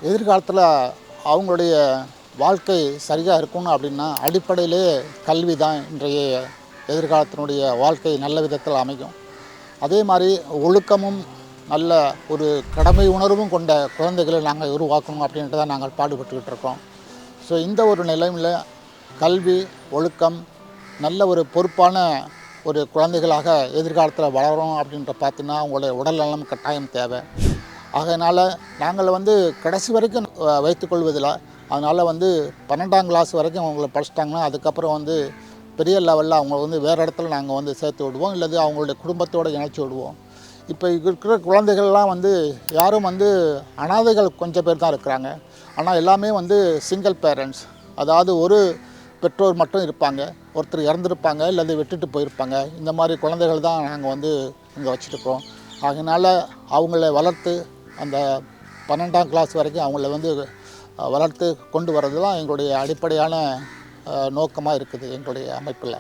எதிர்காலத்தில் அவங்களுடைய வாழ்க்கை சரியாக இருக்கணும் அப்படின்னா அடிப்படையிலே கல்வி தான் இன்றைய எதிர்காலத்தினுடைய வாழ்க்கை நல்ல விதத்தில் அமையும். அதே மாதிரி ஒழுக்கமும் நல்ல ஒரு கடமை உணர்வும் கொண்ட குழந்தைகளை நாங்கள் உருவாக்கணும் அப்படின்ட்டு தான் நாங்கள் பாடுபட்டுக்கிட்டு இருக்கோம். ஸோ இந்த ஒரு நிலைமையில் கல்வி ஒழுக்கம் நல்ல ஒரு பொறுப்பான ஒரு குழந்தைகளாக எதிர்காலத்தில் வளரும் அப்படின்ற பார்த்தீங்கன்னா அவங்களுடைய உடல்நலம் கட்டாயம் தேவை. அதனால் நாங்கள் கடைசி வரைக்கும் வைத்துக்கொள்வதில்லை. அதனால் 12ஆம் கிளாஸ் வரைக்கும் அவங்கள படிச்சிட்டாங்கன்னா அதுக்கப்புறம் பெரிய லெவலில் அவங்க வேறு இடத்துல நாங்கள் சேர்த்து விடுவோம், இல்லது அவங்களுடைய குடும்பத்தோடு இணைச்சி விடுவோம். இப்போ இருக்கிற குழந்தைகள்லாம் யாரும் அனாதைகள் கொஞ்சம் பேர் தான் இருக்கிறாங்க. ஆனால் எல்லாமே சிங்கிள் பேரண்ட்ஸ், அதாவது ஒரு பெற்றோர் மட்டும் இருப்பாங்க, ஒருத்தர் இறந்துருப்பாங்க இல்லது விட்டுட்டு போயிருப்பாங்க. இந்த மாதிரி குழந்தைகள் தான் நாங்கள் இங்கே வச்சுருக்கோம். அதனால் அவங்கள வளர்த்து அந்த 12ஆம் கிளாஸ் வரைக்கும் அவங்கள வளர்த்து கொண்டு வர்றது தான் எங்களுடைய அடிப்படையான நோக்கமாக இருக்குது எங்களுடைய அமைப்பில்.